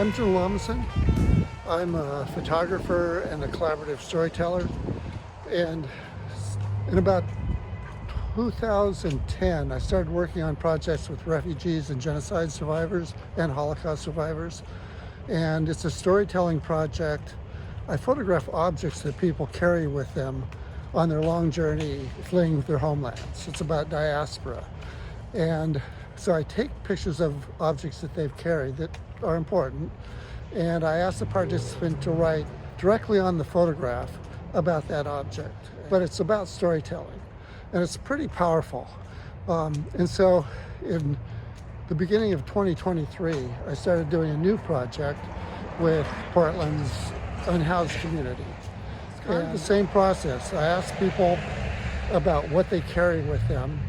I'm Jim Lomison. I'm a photographer and a collaborative storyteller. And in about 2010, I started working on projects with refugees and genocide survivors and Holocaust survivors. And it's a storytelling project. I photograph objects that people carry with them on their long journey fleeing their homelands. It's about diaspora. And so I take pictures of objects that they've carried that are important, and I ask the participant to write directly on the photograph about that object. But it's about storytelling, and it's pretty powerful. And so in the beginning of 2023, I started doing a new project with Portland's Unhoused community. It's kind of the same process. I ask people about what they carry with them,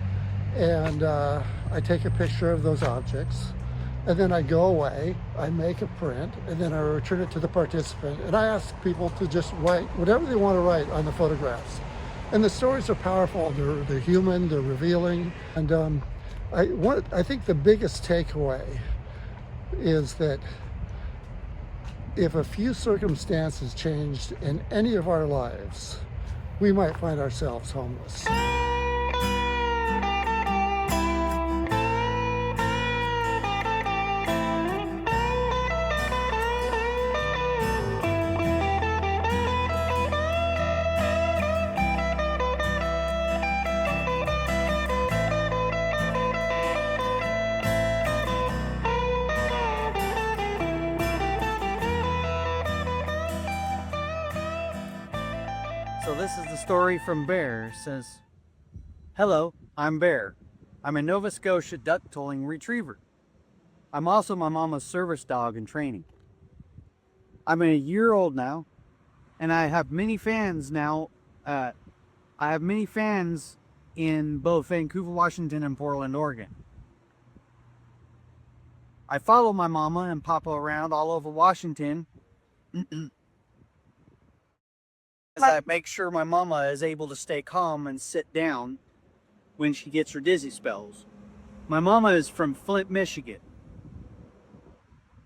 and I take a picture of those objects, and then I go away, I make a print, and then I return it to the participant, and I ask people to just write whatever they want to write on the photographs. And the stories are powerful, they're human, they're revealing, and I think the biggest takeaway is that if a few circumstances changed in any of our lives, we might find ourselves homeless. So this is the story from Bear. It says, "Hello, I'm Bear. I'm a Nova Scotia duck-tolling retriever. I'm also my mama's service dog in training. I'm a year old now, and I have many fans now. I have many fans in both Vancouver, Washington, and Portland, Oregon. I follow my mama and papa around all over Washington as I make sure my mama is able to stay calm and sit down when she gets her dizzy spells. My mama is from Flint, Michigan,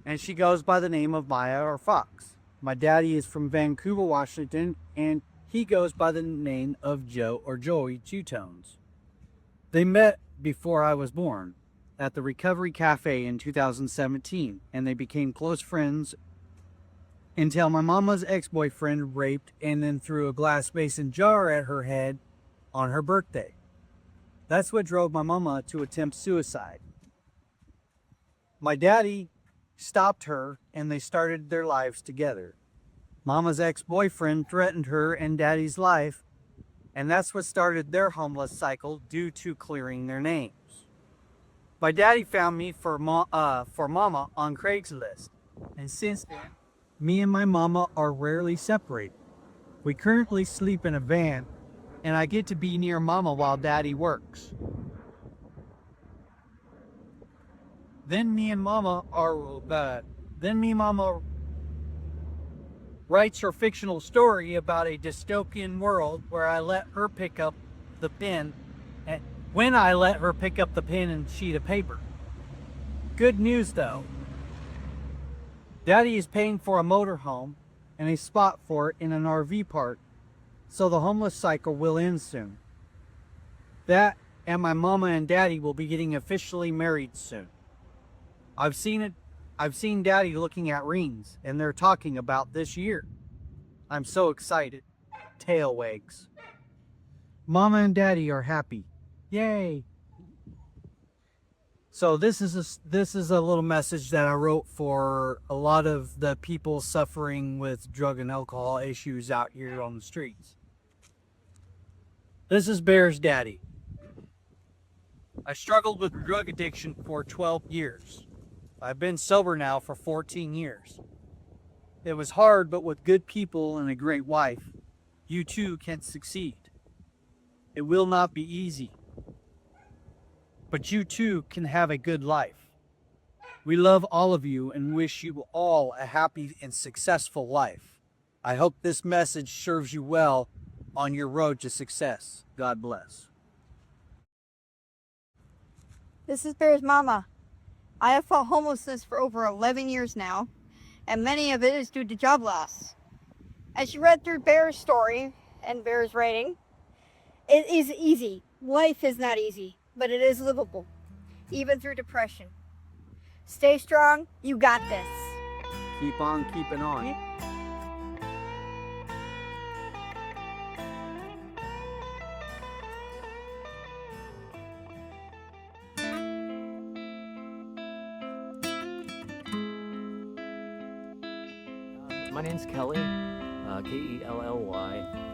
and she goes by the name of Maya or Fox. My daddy is from Vancouver, Washington, and he goes by the name of Joe or Joey Two-Tones. They met before I was born at the Recovery Cafe in 2017, and they became close friends until my mama's ex-boyfriend raped and then threw a glass mason jar at her head on her birthday. That's what drove my mama to attempt suicide. My daddy stopped her and they started their lives together. Mama's ex-boyfriend threatened her and daddy's life, and that's what started their homeless cycle due to clearing their names. My daddy found me for mama on Craigslist, and since then, me and my mama are rarely separated. We currently sleep in a van, and I get to be near mama while daddy works. Then me and mama writes her fictional story about a dystopian world where I let her pick up the pen, and when I let her pick up the pen and sheet of paper. Good news though. Daddy is paying for a motorhome and a spot for it in an RV park, so the homeless cycle will end soon. That and my mama and daddy will be getting officially married soon. I've seen daddy looking at rings, and they're talking about this year. I'm so excited. Tail wags. Mama and daddy are happy. Yay! So this is a little message that I wrote for a lot of the people suffering with drug and alcohol issues out here on the streets. This is Bear's daddy. I struggled with drug addiction for 12 years. I've been sober now for 14 years. It was hard, but with good people and a great wife, you too can succeed. It will not be easy, but you too can have a good life. We love all of you and wish you all a happy and successful life. I hope this message serves you well on your road to success. God bless. This is Bear's mama. I have fought homelessness for over 11 years now. and many of it is due to job loss. As you read through Bear's story and Bear's writing, it is easy. Life is not easy, but it is livable, even through depression. Stay strong, you got this. Keep on keeping on. My name's Kelly, Kelly,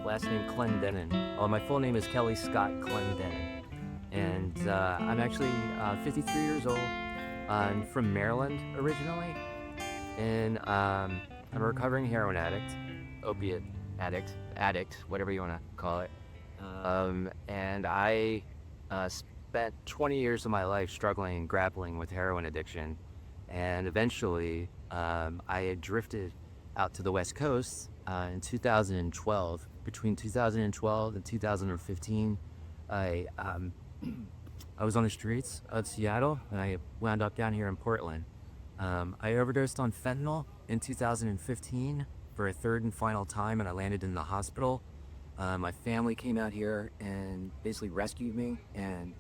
last name Clendenin. My full name is Kelly Scott Clendenin. And I'm actually 53 years old. I'm from Maryland originally. And I'm a recovering heroin addict, opiate addict, whatever you want to call it. And I spent 20 years of my life struggling and grappling with heroin addiction. And eventually, I had drifted out to the West Coast in 2012. Between 2012 and 2015, I was on the streets of Seattle, and I wound up down here in Portland. I overdosed on fentanyl in 2015 for a third and final time, and I landed in the hospital. My family came out here and basically rescued me, and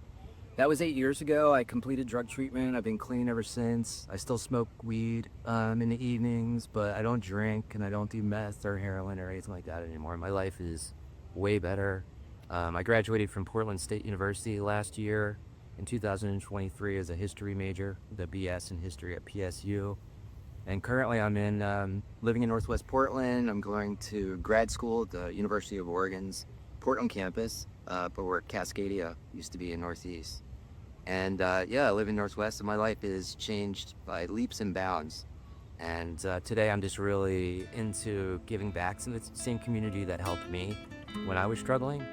that was 8 years ago. I completed drug treatment. I've been clean ever since. I still smoke weed in the evenings, but I don't drink and I don't do meth or heroin or anything like that anymore. My life is way better. I graduated from Portland State University last year in 2023 as a history major, the BS in history at PSU. And currently I'm living in Northwest Portland. I'm going to grad school at the University of Oregon's Portland campus, but where Cascadia used to be in Northeast. And yeah, I live in Northwest, and my life is changed by leaps and bounds. And today I'm just really into giving back to the same community that helped me when I was struggling.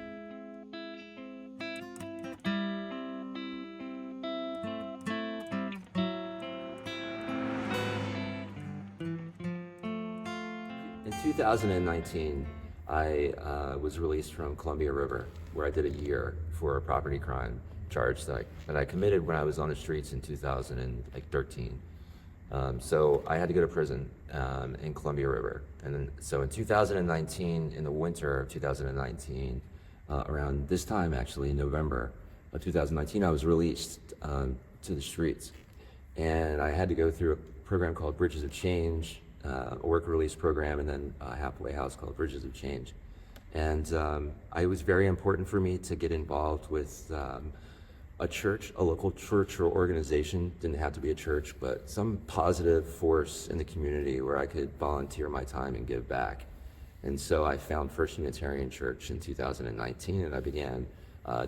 In 2019, I was released from Columbia River, where I did a year for a property crime charge that I committed when I was on the streets in 2013. So I had to go to prison in Columbia River. And then, so in 2019, in the winter of 2019, around this time actually, in November of 2019, I was released to the streets. And I had to go through a program called Bridges of Change, a work release program, and then a halfway house called Bridges of Change. And it was very important for me to get involved with a church, a local church or organization. Didn't have to be a church, but some positive force in the community where I could volunteer my time and give back. And so I found First Unitarian Church in 2019, and I began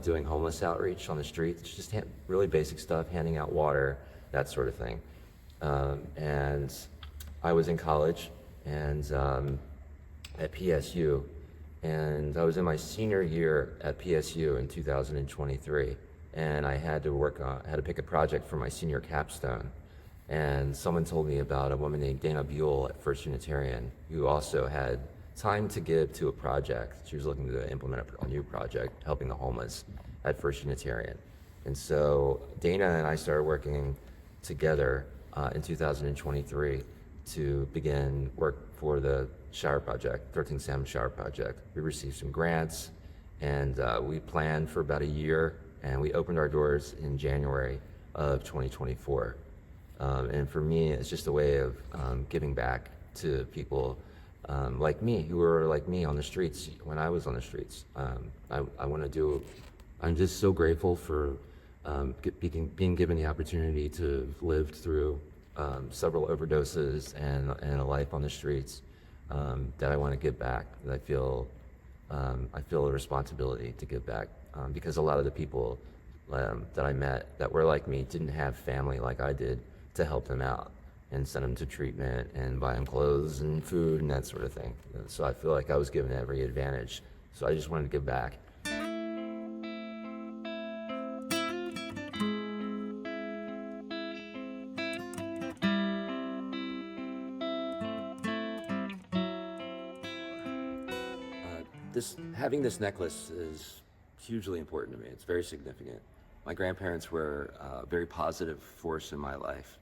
doing homeless outreach on the streets, just really basic stuff, handing out water, that sort of thing. And I was in college and at PSU, and I was in my senior year at PSU in 2023, and I had to pick a project for my senior capstone. And someone told me about a woman named Dana Buell at First Unitarian who also had time to give to a project. She was looking to implement a new project, helping the homeless at First Unitarian. And so Dana and I started working together in 2023 to begin work for the shower project, 13 Salmon Shower Project. We received some grants, and we planned for about a year, and we opened our doors in January of 2024. And for me, it's just a way of giving back to people like me, who were like me on the streets when I was on the streets. I'm just so grateful for being given the opportunity to live through several overdoses and a life on the streets, that I want to give back. That I feel a responsibility to give back, because a lot of the people that I met that were like me didn't have family like I did to help them out and send them to treatment and buy them clothes and food and that sort of thing. So I feel like I was given every advantage. So I just wanted to give back. Having this necklace is hugely important to me. It's very significant. My grandparents were a very positive force in my life,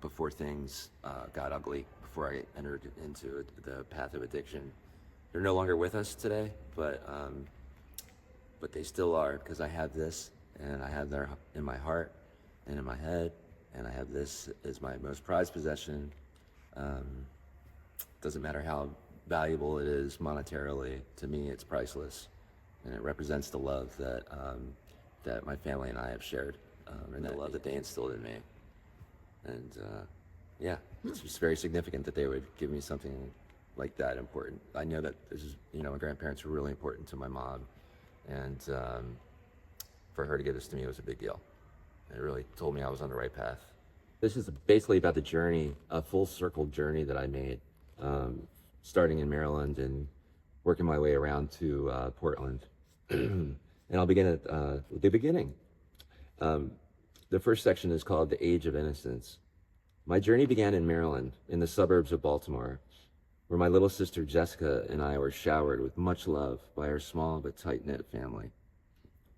before things got ugly, before I entered into the path of addiction. They're no longer with us today, but they still are, because I have this, and I have their in my heart and in my head, and I have this as my most prized possession. Doesn't matter how valuable it is monetarily, to me it's priceless, and it represents the love that that my family and I have shared, and the love that they instilled in me. And yeah, it's just very significant that they would give me something like that important. I know that this is, my grandparents were really important to my mom, and for her to give this to me was a big deal. It really told me I was on the right path. This is basically about the journey, a full circle journey that I made, starting in Maryland and working my way around to Portland. And I'll begin at the beginning. The first section is called The Age of Innocence. My journey began in Maryland, in the suburbs of Baltimore, where my little sister Jessica and I were showered with much love by our small but tight-knit family.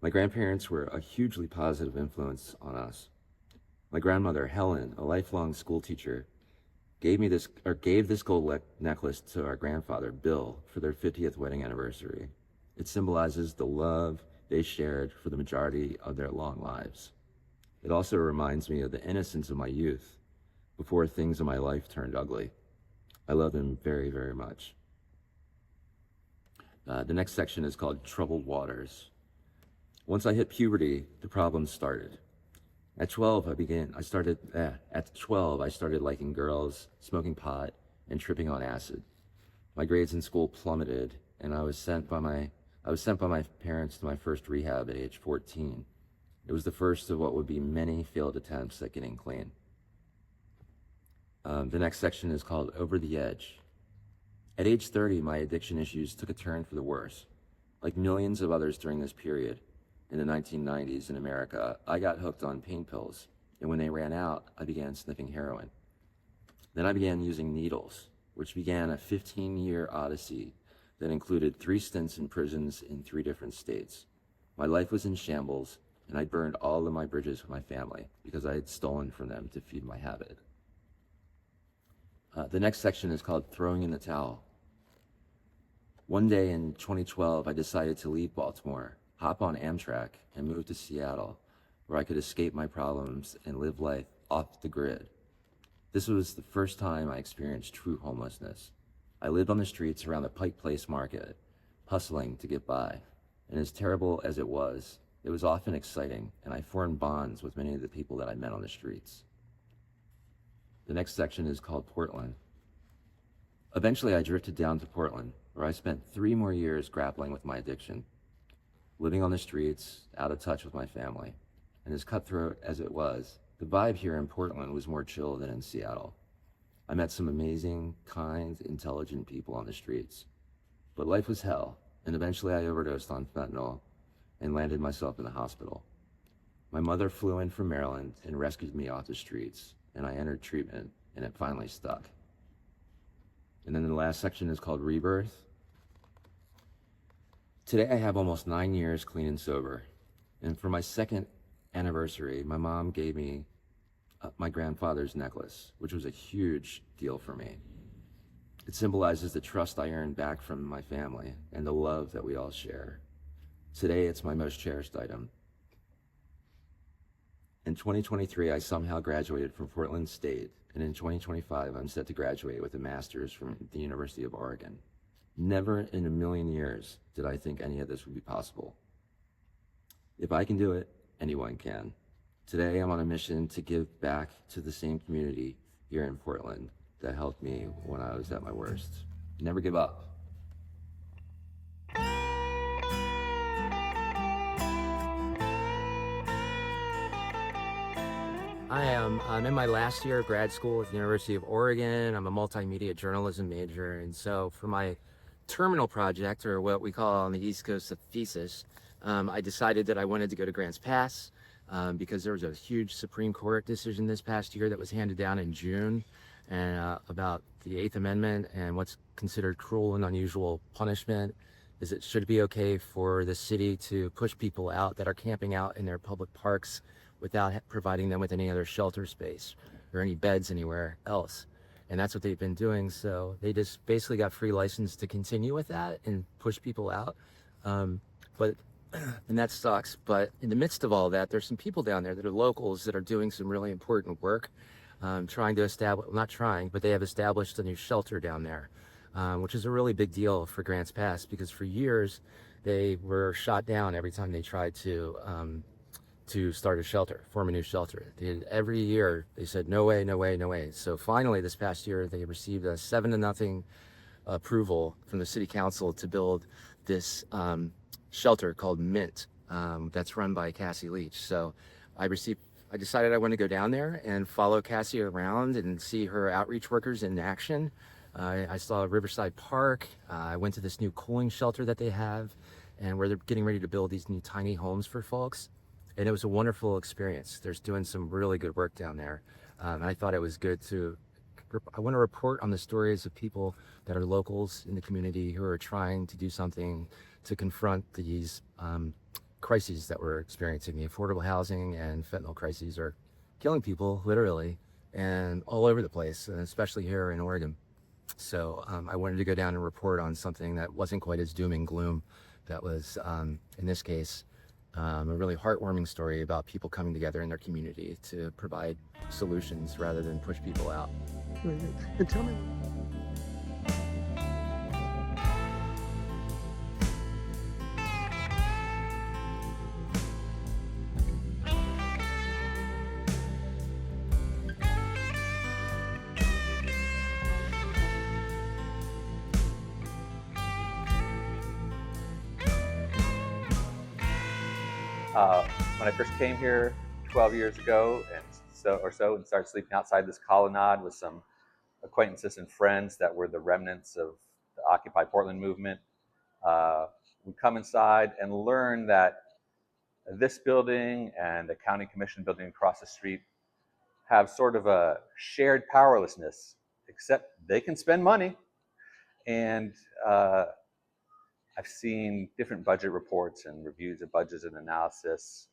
My grandparents were a hugely positive influence on us. My grandmother, Helen, a lifelong school teacher, gave this gold necklace to our grandfather, Bill, for their 50th wedding anniversary. It symbolizes the love they shared for the majority of their long lives. It also reminds me of the innocence of my youth, before things in my life turned ugly. I love them very, very much. The next section is called Troubled Waters. Once I hit puberty, the problems started. At 12, I started liking girls, smoking pot, and tripping on acid. My grades in school plummeted, and I was sent by my parents to my first rehab at age 14. It was the first of what would be many failed attempts at getting clean. The next section is called Over the Edge. At age 30, my addiction issues took a turn for the worse. Like millions of others during this period, in the 1990s in America, I got hooked on pain pills, and when they ran out, I began sniffing heroin. Then I began using needles, which began a 15-year odyssey that included 3 stints in prisons in 3 different states. My life was in shambles, and I burned all of my bridges with my family because I had stolen from them to feed my habit. The next section is called Throwing in the Towel. One day in 2012, I decided to leave Baltimore, hop on Amtrak, and move to Seattle, where I could escape my problems and live life off the grid. This was the first time I experienced true homelessness. I lived on the streets around the Pike Place Market, hustling to get by, and as terrible as it was often exciting, and I formed bonds with many of the people that I met on the streets. The next section is called Portland. Eventually, I drifted down to Portland, where I spent 3 more years grappling with my addiction, living on the streets, out of touch with my family. And as cutthroat as it was, the vibe here in Portland was more chill than in Seattle. I met some amazing, kind, intelligent people on the streets. But life was hell, and eventually I overdosed on fentanyl and landed myself in the hospital. My mother flew in from Maryland and rescued me off the streets, and I entered treatment, and it finally stuck. And then the last section is called Rebirth. Today I have almost 9 years clean and sober, and for my 2nd anniversary, my mom gave me my grandfather's necklace, which was a huge deal for me. It symbolizes the trust I earned back from my family and the love that we all share. Today it's my most cherished item. In 2023, I somehow graduated from Portland State, and in 2025, I'm set to graduate with a master's from the University of Oregon. Never in a million years did I think any of this would be possible. If I can do it, anyone can. Today, I'm on a mission to give back to the same community here in Portland that helped me when I was at my worst. Never give up. I'm in my last year of grad school at the University of Oregon. I'm a multimedia journalism major, and so for my terminal project, or what we call on the East Coast a thesis, I decided that I wanted to go to Grants Pass because there was a huge Supreme Court decision this past year that was handed down in June about the 8th Amendment and what's considered cruel and unusual punishment. Is it should be okay for the city to push people out that are camping out in their public parks without providing them with any other shelter space. or any beds anywhere else. And that's what they've been doing. So they just basically got free license to continue with that and push people out. But and that sucks. But in the midst of all that, there's some people down there that are locals that are doing some really important work, trying to establish, well, not trying, but they have established a new shelter down there, which is a really big deal for Grants Pass, because for years they were shot down every time they tried to start a shelter, form a new shelter. Every year they said, no way, no way, no way. So finally this past year they received a 7-0 approval from the city council to build this shelter called Mint, that's run by Cassie Leach. So I decided I want to go down there and follow Cassie around and see her outreach workers in action. I saw Riverside Park. I went to this new cooling shelter that they have, and where they're getting ready to build these new tiny homes for folks. And it was a wonderful experience. They're doing some really good work down there. I thought it was good I want to report on the stories of people that are locals in the community who are trying to do something to confront these crises that we're experiencing. The affordable housing and fentanyl crises are killing people, literally, and all over the place, and especially here in Oregon. So I wanted to go down and report on something that wasn't quite as doom and gloom. That was, in this case, a really heartwarming story about people coming together in their community to provide solutions rather than push people out. Right. And tell me, when I first came here 12 years ago and started sleeping outside this colonnade with some acquaintances and friends that were the remnants of the Occupy Portland movement, we come inside and learn that this building and the county commission building across the street have sort of a shared powerlessness, except they can spend money. And I've seen different budget reports and reviews of budgets and analysis,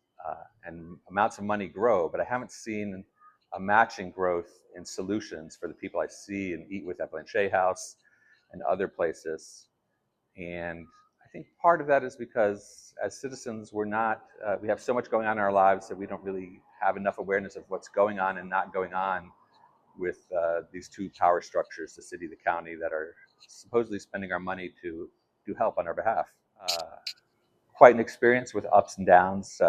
and amounts of money grow, but I haven't seen a matching growth in solutions for the people I see and eat with at Blanchet House and other places. And I think part of that is because as citizens, we have so much going on in our lives that we don't really have enough awareness of what's going on and not going on with these two power structures, the city, the county, that are supposedly spending our money to do help on our behalf. Quite an experience with ups and downs,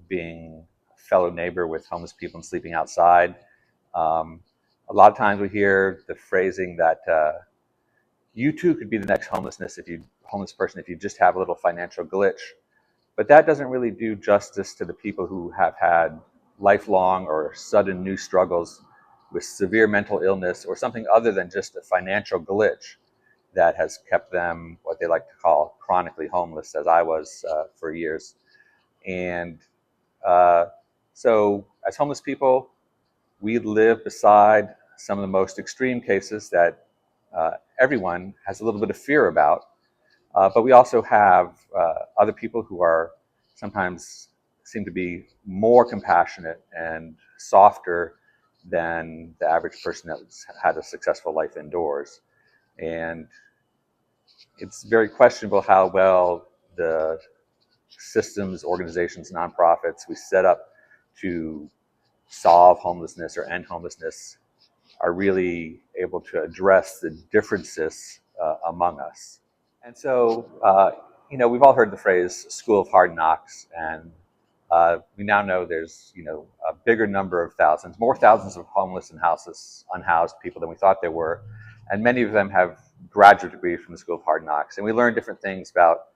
being a fellow neighbor with homeless people and sleeping outside. A lot of times we hear the phrasing that you too could be the next homeless person if you just have a little financial glitch. But that doesn't really do justice to the people who have had lifelong or sudden new struggles with severe mental illness or something other than just a financial glitch that has kept them what they like to call chronically homeless, as I was for years. And so as homeless people, we live beside some of the most extreme cases that everyone has a little bit of fear about. But we also have other people who are sometimes seem to be more compassionate and softer than the average person that's had a successful life indoors. And it's very questionable how well the systems, organizations, nonprofits we set up to solve homelessness or end homelessness are really able to address the differences among us. And so, we've all heard the phrase "school of hard knocks," and we now know there's, a bigger number of more thousands of homeless and unhoused people than we thought there were, and many of them have graduate degrees from the School of Hard Knocks. And we learn different things about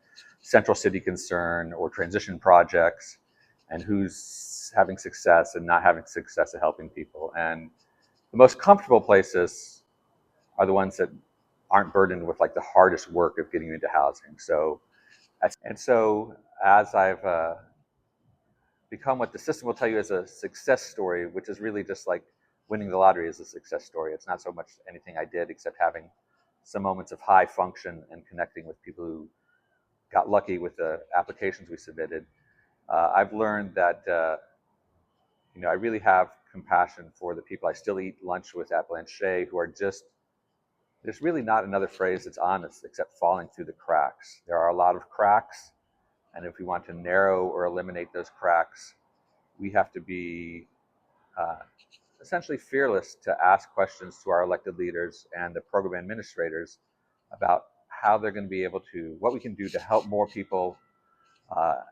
central city concern or transition projects, and who's having success and not having success at helping people. And the most comfortable places are the ones that aren't burdened with like the hardest work of getting you into housing. So as I've become what the system will tell you is a success story, which is really just like winning the lottery is a success story. It's not so much anything I did except having some moments of high function and connecting with people who got lucky with the applications we submitted. I've learned that I really have compassion for the people I still eat lunch with at Blanchet who are just, there's really not another phrase that's honest except falling through the cracks. There are a lot of cracks, and if we want to narrow or eliminate those cracks, we have to be essentially fearless to ask questions to our elected leaders and the program administrators about how they're going to be able to, what we can do to help more people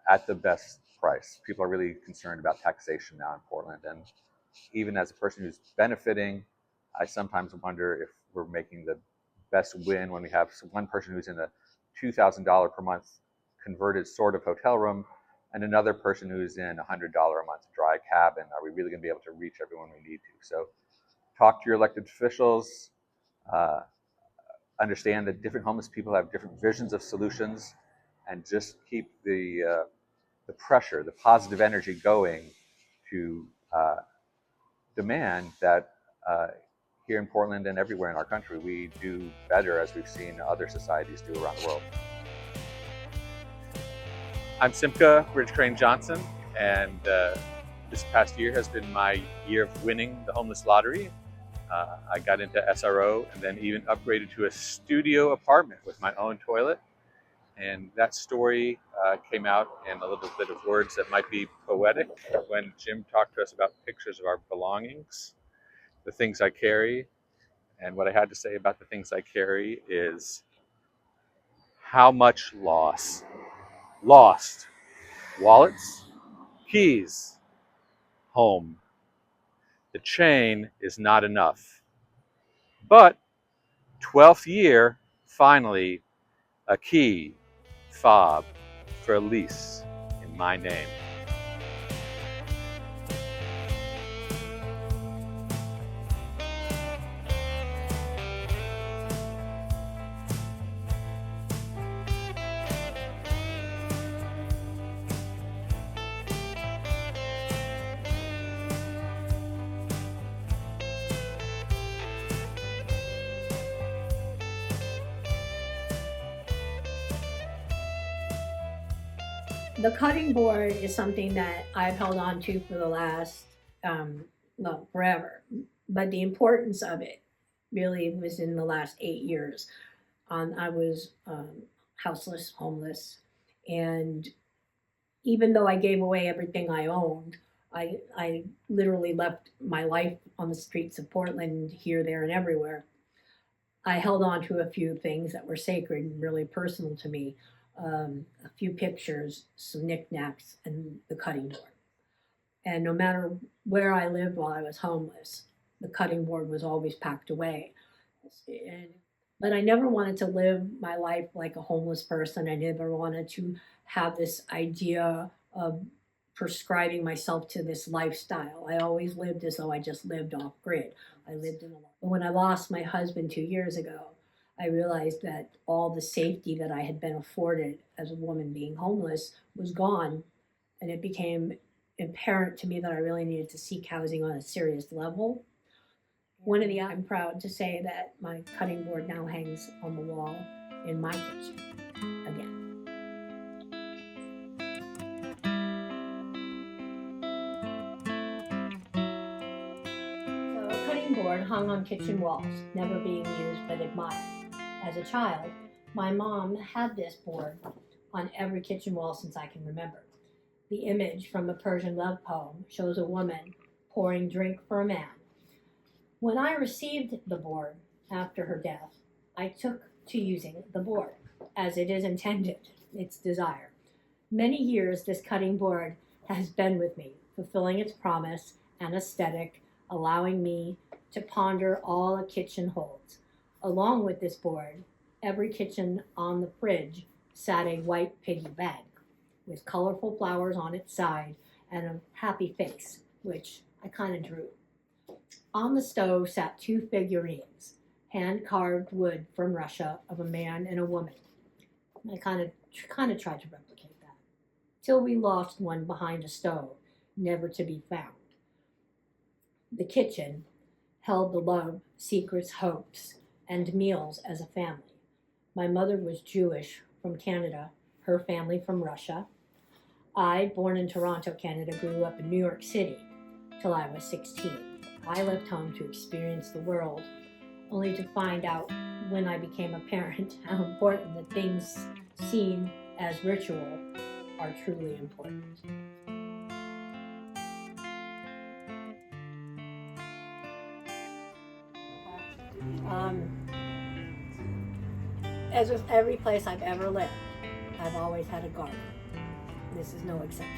at the best price. People are really concerned about taxation now in Portland, and even as a person who's benefiting, I sometimes wonder if we're making the best win when we have one person who's in a $2,000 per month converted sort of hotel room and another person who's in a $100 a month dry cabin. Are we really going to be able to reach everyone we need to? So talk to your elected officials, understand that different homeless people have different visions of solutions, and just keep the pressure, the positive energy going to demand that here in Portland and everywhere in our country, we do better as we've seen other societies do around the world. I'm Simca Ridge Crane Johnson, and this past year has been my year of winning the homeless lottery. I got into SRO and then even upgraded to a studio apartment with my own toilet. And that story came out in a little bit of words that might be poetic when Jim talked to us about pictures of our belongings, the things I carry. And what I had to say about the things I carry is how much loss. Lost. Wallets, keys, home. The chain is not enough. But 12th year, finally, a key, fob, for a lease in my name. The cutting board is something that I've held on to for the last, forever. But the importance of it really was in the last 8 years. I was houseless, homeless, and even though I gave away everything I owned, I literally left my life on the streets of Portland, here, there, and everywhere. I held on to a few things that were sacred and really personal to me. A few pictures, some knickknacks, and the cutting board. And no matter where I lived while I was homeless, the cutting board was always packed away. But I never wanted to live my life like a homeless person. I never wanted to have this idea of prescribing myself to this lifestyle. I always lived as though I just lived off grid. I lived in a lot. But when I lost my husband 2 years ago, I realized that all the safety that I had been afforded as a woman being homeless was gone, and it became apparent to me that I really needed to seek housing on a serious level. I'm proud to say that my cutting board now hangs on the wall in my kitchen again. So a cutting board hung on kitchen walls, never being used but admired. As a child, my mom had this board on every kitchen wall since I can remember. The image from a Persian love poem shows a woman pouring drink for a man. When I received the board after her death, I took to using the board as it is intended, its desire. Many years this cutting board has been with me, fulfilling its promise and aesthetic, allowing me to ponder all a kitchen holds. Along with this board, every kitchen on the fridge sat a white piggy bank with colorful flowers on its side and a happy face, which I kind of drew. On the stove sat 2 figurines, hand-carved wood from Russia of a man and a woman. I kind of tried to replicate that, till we lost one behind a stove, never to be found. The kitchen held the love, secrets, hopes, and meals as a family. My mother was Jewish from Canada, her family from Russia. I, born in Toronto, Canada, grew up in New York City. till I was 16. I left home to experience the world, only to find out when I became a parent how important the things seen as ritual are truly important. As with every place I've ever lived, I've always had a garden. This is no exception.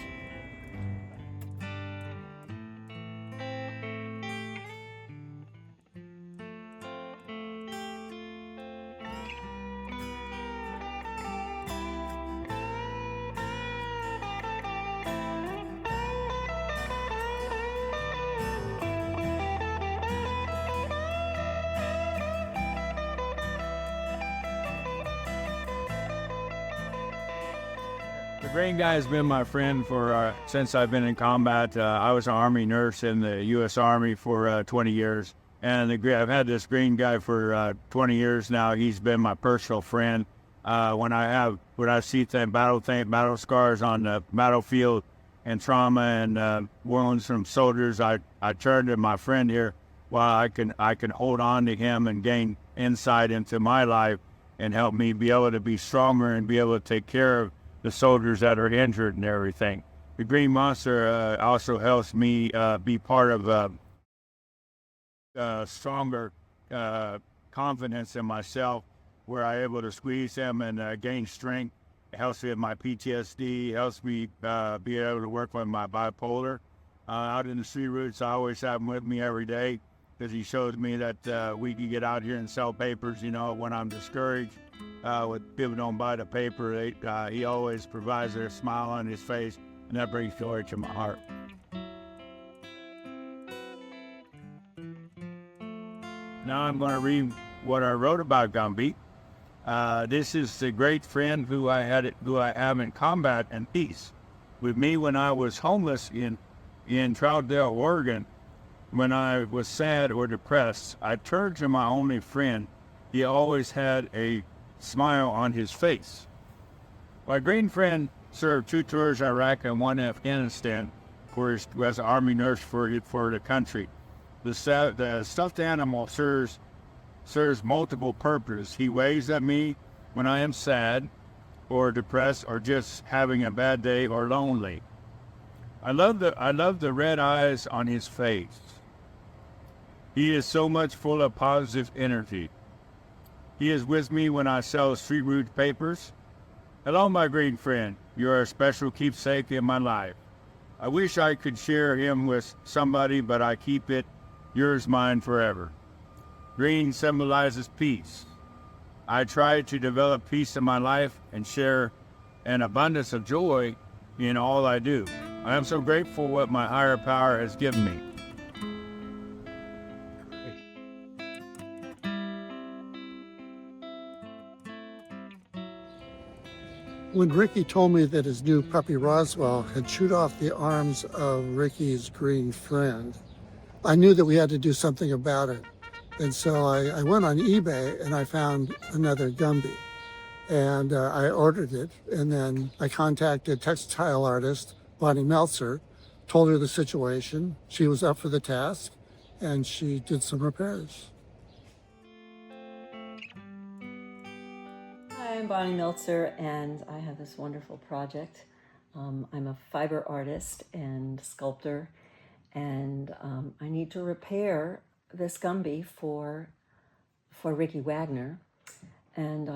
The green guy has been my friend for since I've been in combat. I was an Army nurse in the U.S. Army for 20 years, and I've had this green guy for 20 years now. He's been my personal friend. When I see battle scars on the battlefield and trauma and wounds from soldiers, I turn to my friend here while I can hold on to him and gain insight into my life and help me be able to be stronger and be able to take care of the soldiers that are injured and everything. The Green Monster also helps me be part of stronger confidence in myself, where I'm able to squeeze him and gain strength. It helps me with my PTSD, helps me be able to work with my bipolar. Out in the street routes, I always have him with me every day because he shows me that we can get out here and sell papers, when I'm discouraged. When people don't buy the paper, he always provides a smile on his face, and that brings joy to my heart. Now I'm going to read what I wrote about Gumby. This is the great friend who I have in combat and peace. With me when I was homeless in Troutdale, Oregon, when I was sad or depressed, I turned to my only friend. He always had a smile on his face. My green friend served 2 tours Iraq and 1 Afghanistan as an Army nurse for the country. The stuffed animal serves multiple purposes. He waves at me when I am sad or depressed or just having a bad day or lonely. I love the red eyes on his face. He is so much full of positive energy. He is with me when I sell street route papers. Hello, my green friend. You are a special keepsake in my life. I wish I could share him with somebody, but I keep it yours, mine forever. Green symbolizes peace. I try to develop peace in my life and share an abundance of joy in all I do. I am so grateful for what my higher power has given me. When Ricky told me that his new puppy Roswell had chewed off the arms of Ricky's green friend, I knew that we had to do something about it. And so I went on eBay and I found another Gumby. And I ordered it, and then I contacted textile artist Bonnie Meltzer, told her the situation. She was up for the task, and she did some repairs. Hi, I'm Bonnie Meltzer, and I have this wonderful project. I'm a fiber artist and sculptor, and I need to repair this Gumby for Ricky Wagner. And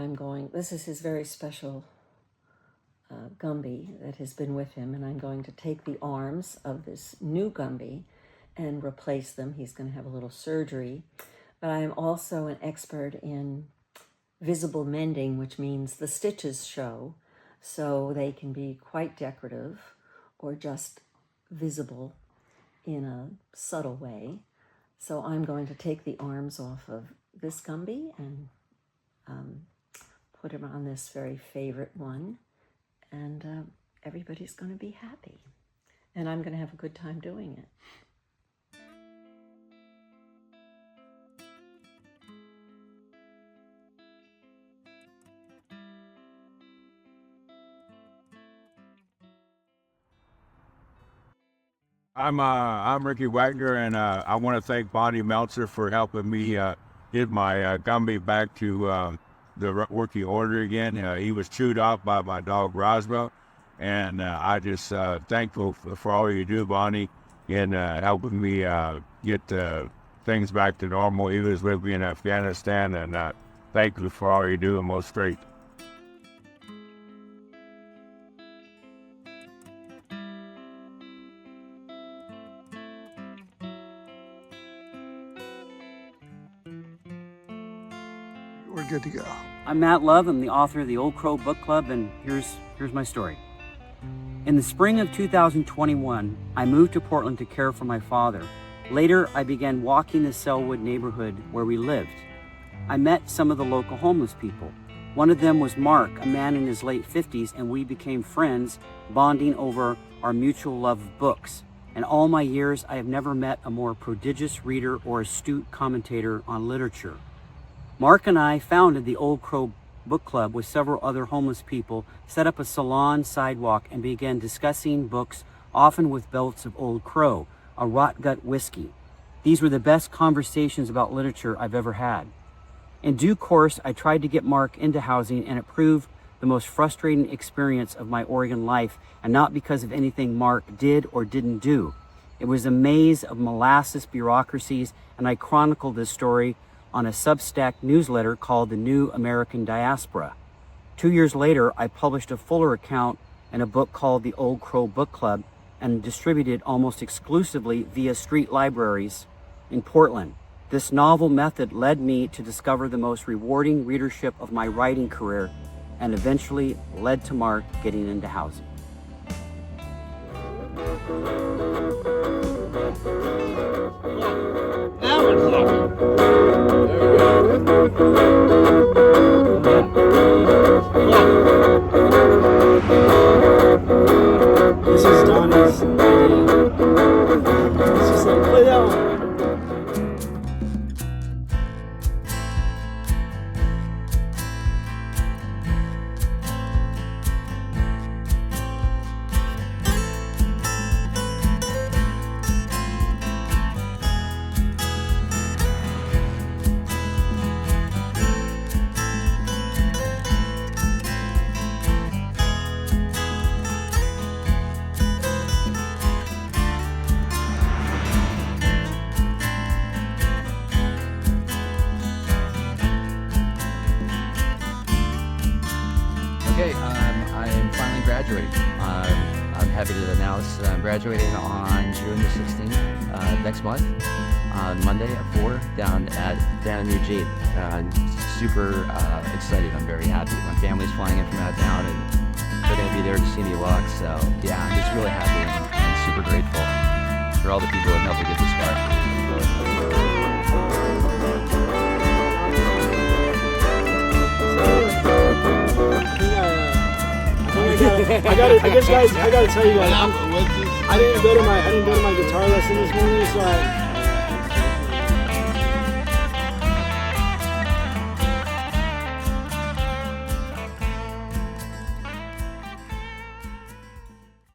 this is his very special Gumby that has been with him, and I'm going to take the arms of this new Gumby and replace them. He's going to have a little surgery, but I am also an expert in visible mending, which means the stitches show, so they can be quite decorative or just visible in a subtle way. So I'm going to take the arms off of this Gumby and put him on this very favorite one, and everybody's going to be happy, and I'm going to have a good time doing it. I'm Ricky Wagner, and I want to thank Bonnie Meltzer for helping me get my Gumby back to the working order again. He was chewed off by my dog Roswell, and I just thankful for all you do, Bonnie, in helping me get things back to normal. He was with me in Afghanistan, and thank you for all you do, and most great. We're good to go. I'm Matt Love. I'm the author of the Old Crow Book Club, and here's my story. In the spring of 2021, I moved to Portland to care for my father. Later, I began walking the Selwood neighborhood where we lived. I met some of the local homeless people. One of them was Mark, a man in his late 50s, and we became friends, bonding over our mutual love of books. In all my years, I have never met a more prodigious reader or astute commentator on literature. Mark and I founded the Old Crow Book Club with several other homeless people, set up a salon sidewalk, and began discussing books, often with belts of Old Crow, a rot gut whiskey. These were the best conversations about literature I've ever had. In due course, I tried to get Mark into housing, and it proved the most frustrating experience of my Oregon life, and not because of anything Mark did or didn't do. It was a maze of molasses bureaucracies, and I chronicled this story on a Substack newsletter called The New American Diaspora. 2 years later, I published a fuller account in a book called The Old Crow Book Club and distributed almost exclusively via street libraries in Portland. This novel method led me to discover the most rewarding readership of my writing career and eventually led to Mark getting into housing. This is Donnie's idea. It's just like, play that one. Okay, I'm finally graduating. I'm happy to announce that I'm graduating on June the 16th, next month, on Monday at 4, down in Eugene. I'm super excited. I'm very happy. My family's flying in from out of town, and they're going to be there to see me walk. So yeah, I'm just really happy and super grateful for all the people that helped me get this far. I gotta tell you guys, I didn't go to my guitar lesson this morning, so